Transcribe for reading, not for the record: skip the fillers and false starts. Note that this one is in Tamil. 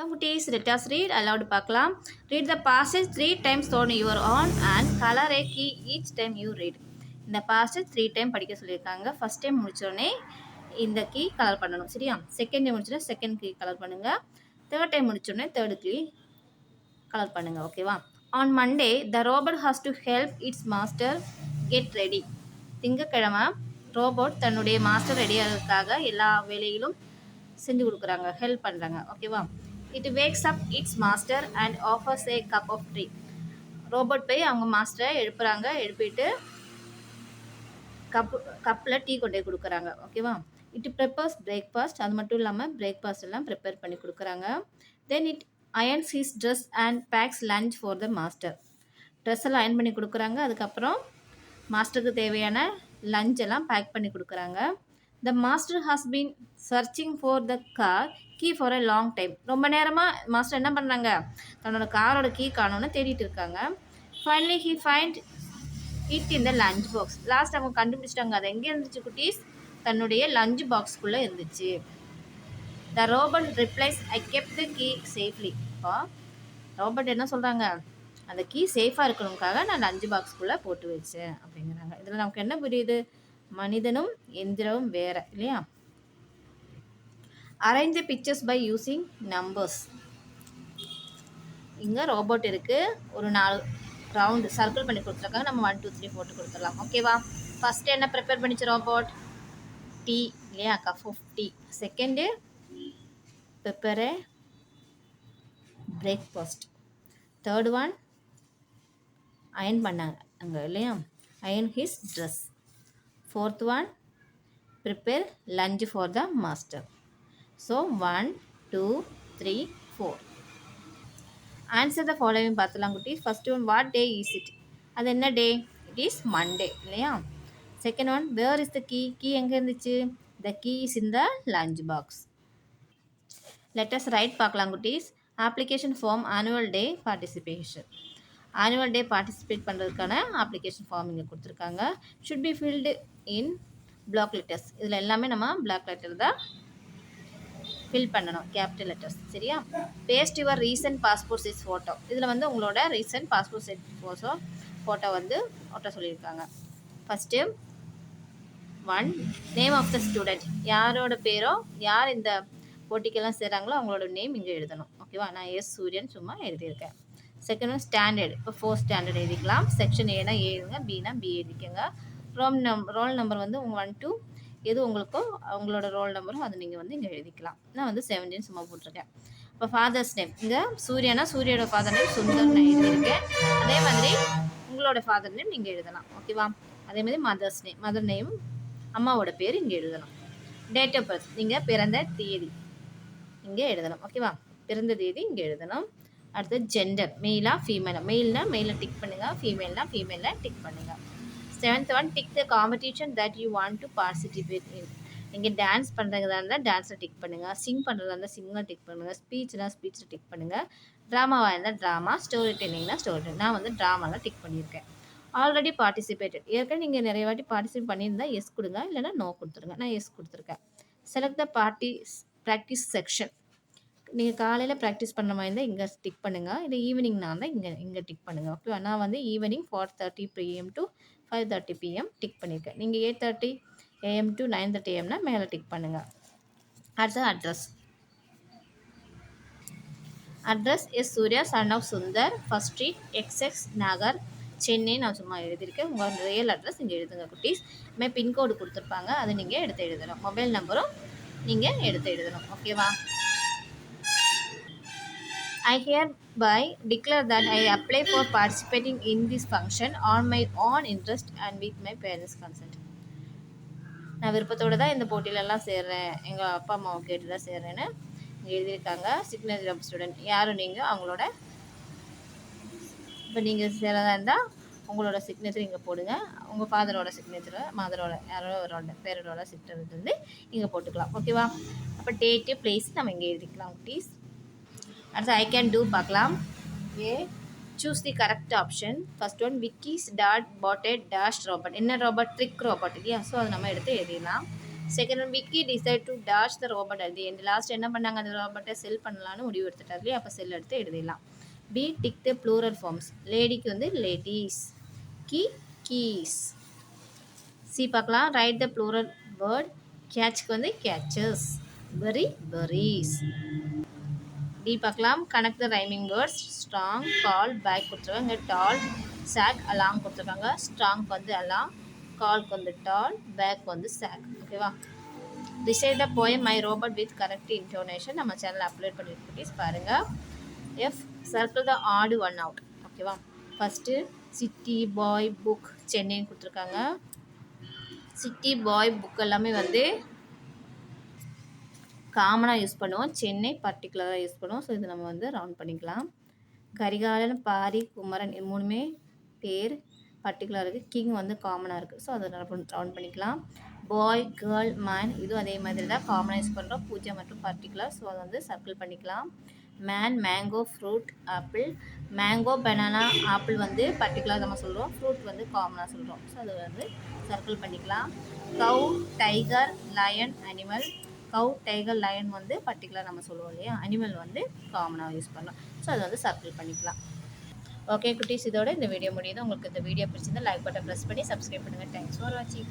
Now குட்டீஸ் let us read aloud பார்க்கலாம். Read the passage 3 times on your own and color a key each time you read. இந்த passage 3 time படிக்க சொல்லியிருக்காங்க. ஃபர்ஸ்ட் டைம் முடிச்சோடனே இந்த கீ கலர் பண்ணணும், சரியா? செகண்ட் டைம் முடிச்சோடனே செகண்ட் கீ கலர் பண்ணுங்க. தேர்ட் டைம் முடிச்சோடனே தேர்ட் கீ கலர் பண்ணுங்க, ஓகேவா? On Monday, the robot has to help its master get ready. திங்கக்கிழமை ரோபோட் தன்னுடைய மாஸ்டர் ரெடி ஆகிறதுக்காக எல்லா வேலையிலும் செஞ்சு கொடுக்குறாங்க, ஹெல்ப் பண்ணுறாங்க, ஓகேவா? It wakes up its master and offers a cup of tea. Robot போய் அவங்க மாஸ்டரை எழுப்புறாங்க, எழுப்பிட்டு கப்பில் டீ கொண்டு போய் கொடுக்குறாங்க, ஓகேவா? இட் ப்ரிப்பேர்ஸ் பிரேக்ஃபாஸ்ட், அது மட்டும் இல்லாமல் பிரேக்ஃபாஸ்ட் எல்லாம் ப்ரிப்பேர் பண்ணி கொடுக்குறாங்க. Then it ions his dress and packs lunch for the master. Dress எல்லாம் அயன் பண்ணி கொடுக்குறாங்க, அதுக்கப்புறம் மாஸ்டருக்கு தேவையான லஞ்ச் எல்லாம் பேக் பண்ணி கொடுக்குறாங்க. The master has been searching for the car key for a long time. ரொம்ப நேரமாக மாஸ்டர் என்ன பண்ணுறாங்க, தன்னோட காரோட கீ காணோன்னு தேடிட்டு இருக்காங்க. Finally he find it in the lunch box. Last அவங்க கண்டுபிடிச்சிட்டாங்க, அது எங்கே இருந்துச்சு குட்டீஸ்? தன்னுடைய லஞ்ச் பாக்ஸ்குள்ளே இருந்துச்சு. The robot replies, I kept the key safely. இப்போ ரோபோட் என்ன சொல்கிறாங்க, அந்த கீ சேஃபாக இருக்கணுக்காக நான் லஞ்ச் பாக்ஸ்குள்ளே போட்டு வச்சேன் அப்படிங்கிறாங்க. இதில் நமக்கு என்ன புரியுது? மனிதனும் எந்திரமும் வேற இல்லையா? Arrange the pictures by using numbers. இங்கே ரோபோட் இருக்குது, ஒரு 4 ரவுண்டு சர்க்கிள் பண்ணி கொடுத்துருக்காங்க. நம்ம 1 2 3 போட்டு கொடுத்துடலாம், ஓகேவா? ஃபஸ்ட்டு என்ன ப்ரிப்பேர் பண்ணிச்சு ரோபோட்? டீ இல்லையா, cup of tea. Second prepare a breakfast. Third one iron பண்ணாங்க அங்கே இல்லையா, iron his dress. Fourth one, prepare lunch for the master. So 1 2 3 4. Answer the following பார்த்துலாம் குட்டி. First one, what day is it? அது என்ன டே? It is Monday இல்லையா? Second one, where is the key? Key எங்கே இருந்துச்சு? The key is in the lunch box. Let us write பார்க்கலாம் குட்டீஸ். Application form annual day participation. Annual day participate பண்ணுறதுக்கான அப்ளிகேஷன் ஃபார்ம் இங்கே கொடுத்துருக்காங்க. Should be filled in block letters. இதில் எல்லாமே நம்ம பிளாக் லெட்டர் தான் ஃபில் பண்ணணும், கேபிட்டல் லெட்டர்ஸ், சரியா? Paste your recent passport size photo. இதில் வந்து உங்களோட ரீசன்ட் பாஸ்போர்ட் சைஸ் ஃபோட்டோ வந்து ஒட்ட சொல்லியிருக்காங்க. First 1, name of the student. யாரோட பேரோ, யார் இந்த போட்டிக்கெல்லாம் செய்கிறாங்களோ அவங்களோட நேம் இங்கே எழுதணும், ஓகேவா? நான் எஸ் சூரியன் சும்மா எழுதியிருக்கேன். Second one standard. இப்போ 4th ஸ்டாண்டர்ட் எழுதிக்கலாம். செக்ஷன் ஏனா ஏ எழுதுங்க, பினா பி எழுதிக்கோங்க. ரோல் நம்பர் வந்து 1 2 எது உங்களுக்கோ அவங்களோட ரோல் நம்பரும் அது நீங்கள் வந்து இங்கே எழுதிக்கலாம். நான் வந்து 17 சும்மா போட்டிருக்கேன். இப்போ ஃபாதர்ஸ் நேம் இங்கே சூர்யானா சூரியோட ஃபாதர் நேம் சுந்தர் நான் எழுதியிருக்கேன். அதே மாதிரி உங்களோட ஃபாதர் நேம் நீங்கள் எழுதலாம், ஓகேவா? அதே மாதிரி மதர்ஸ் நேம், மதர் நேம் அம்மாவோட பேர் இங்கே எழுதணும். டேட் ஆஃப் பர்த் நீங்கள் பிறந்த தேதி இங்கே எழுதணும், ஓகேவா? பிறந்த தேதி இங்கே எழுதணும். அடுத்து ஜெண்டர், மெயிலா ஃபீமேலா? மெயில்னா மெயிலை டிக் பண்ணுங்கள், ஃபீமேல்னா ஃபீமேலை டிக் பண்ணுங்கள். 7th one, tick the competition that you want to participate in. நீங்கள் டான்ஸ் பண்ணுறதா இருந்தால் டான்ஸை டிக் பண்ணுங்கள், சிங் பண்ணுறதா இருந்தால் சிங்கில் டிக் பண்ணுங்கள், ஸ்பீச்னா ஸ்பீச்சில் டிக் பண்ணுங்கள், ட்ராமாவாக இருந்தால் ட்ராமா, ஸ்டோரி டெல்லிங்னா ஸ்டோரி டெல்லிங். நான் வந்து ட்ராமாவில் டிக் பண்ணியிருக்கேன். ஆல்ரெடி பார்ட்டிசிபேட்டட், ஏற்கனவே நீங்கள் நிறைய வாட்டி பார்ட்டிசிபேட் பண்ணியிருந்தால் எஸ் கொடுங்க, இல்லைனா நோ கொடுத்துருங்க. நான் எஸ் கொடுத்துருக்கேன். Select the practice section. நீங்கள் காலையில் ப்ராக்டிஸ் பண்ணுற மாதிரி இருந்தால் இங்கே டிக் பண்ணுங்கள், இல்லை ஈவினிங்னா இருந்தால் இங்கே டிக் பண்ணுங்கள், ஓகேவா? நான் வந்து evening 4:30 PM to 5:30 PM tick பண்ணியிருக்கேன். நீங்கள் 8:30 AM to 9:30 AMனா மேலே டிக் பண்ணுங்கள். அடுத்தது address S Surya son of Sundar, first street XX Nagar, Chennai. நான் சும்மா எழுதியிருக்கேன். உங்கள் ரியல் அட்ரஸ் இங்கே எழுதுங்க குட்டீஸ். இதுமாதிரி பின்கோடு கொடுத்துருப்பாங்க, அது நீங்கள் எடுத்து எழுதணும். மொபைல் நம்பரும் நீங்கள் எடுத்து எழுதணும், ஓகேவா? I hereby declare that I apply for participating in this function on my own interest and with my parents' consent. நான் விருப்பத்தோடு தான் இந்த போட்டியிலலாம் சேர்றேன், எங்கள் அப்பா அம்மாவை கேட்டு தான் சேர்றேன்னு எழுதியிருக்காங்க. சிக்னேச்சர் ஆஃப் ஸ்டூடெண்ட், யாரும் நீங்கள் அவங்களோட, இப்போ நீங்கள் சேரதாக இருந்தால் உங்களோட சிக்னேச்சர் இங்கே போடுங்க. உங்கள் ஃபாதரோட சிக்னேச்சரை, மதரோட யாரோட பேரோட சிக்னேச்சர் வந்து இங்கே போட்டுக்கலாம், ஓகேவா? அப்போ டேட்டு பிளேஸ் நம்ம இங்கே எழுதிக்கலாம் குட்டீஸ். அடுத்து ஐ கேன் டூ பார்க்கலாம். A choose the correct option. First one, Vicky's dad bought a dash robot. என்ன ரோபோட்? ட்ரிக் ரோபோட் இல்லையா? ஸோ அதை நம்ம எடுத்து எழுதிடலாம். Second one Vicky decide to dash the robot at the end. Last என்ன பண்ணாங்க, அந்த ரோபோட்டை செல் பண்ணலான்னு முடிவு எடுத்துட்டார் இல்லையா, அப்போ செல் எடுத்து எழுதிடலாம். B tick the plural forms. லேடிக்கு வந்து லேடிஸ், கீ கீஸ். சி பார்க்கலாம், ரைட் த ப்ளூரல் வேர்ட். கேட்ச்க்கு வந்து கேச்சஸ், பெரி பெரிஸ். டி பார்க்கலாம், connect the rhyming words. Strong, call, back கொடுத்துருக்காங்க. இங்கே டால், சாக், அலாங் கொடுத்துருக்காங்க. ஸ்ட்ராங்க்கு வந்து அலாங், கால்க்கு வந்து டால், பேக் வந்து சாக். ஓகேவா? Decide the poem my robot with correct intonation நம்ம சேனலில் அப்லோட் பண்ணியிருக்கீங்க பாருங்கள். எஃப் சர்க்கிள் த ஆடு ஒன் அவுட். ஓகேவா? ஃபஸ்ட்டு சிட்டி, பாய், புக், சென்னைன்னு கொடுத்துருக்காங்க. சிட்டி, பாய், புக் எல்லாமே வந்து காமனாக யூஸ் பண்ணுவோம். சென்னை பர்டிகுலராக யூஸ் பண்ணுவோம். ஸோ இது நம்ம வந்து ரவுண்ட் பண்ணிக்கலாம். கரிகாலன், பாரி, குமரன் இது மூணுமே பேர் பர்டிகுலராக இருக்குது. கிங் வந்து காமனாக இருக்குது. ஸோ அதை ரவுண்ட் பண்ணிக்கலாம். பாய், கேர்ள், மேன் இதுவும் அதே மாதிரி தான் காமனாக யூஸ் பண்ணுறோம். பூஜை மற்றும் பர்டிகுலர். ஸோ அதை வந்து சர்க்கிள் பண்ணிக்கலாம். Man, mango, fruit, apple. Mango, banana, apple வந்து பர்டிகுலராக நம்ம சொல்கிறோம். ஃப்ரூட் வந்து காமனாக சொல்கிறோம். ஸோ அதை வந்து சர்க்கிள் பண்ணிக்கலாம். கவ், டைகர், லயன், அனிமல். கவ், டைகர், லயன் வந்து பர்டிகுலர் நம்ம சொல்லுவோம் இல்லையா, அனிமல் வந்து காமனாக யூஸ் பண்ணலாம். ஸோ அதை வந்து சர்க்கிள் பண்ணிக்கலாம். ஓகே குட்டீஸ், இதோட இந்த வீடியோ முடியுது. உங்களுக்கு இந்த வீடியோ பிடிச்சிருந்தா லைக் பட்டன் ப்ரெஸ் பண்ணி சப்ஸ்கிரைப் பண்ணுங்கள். தேங்க்ஸ் ஃபார் வாட்சிங்.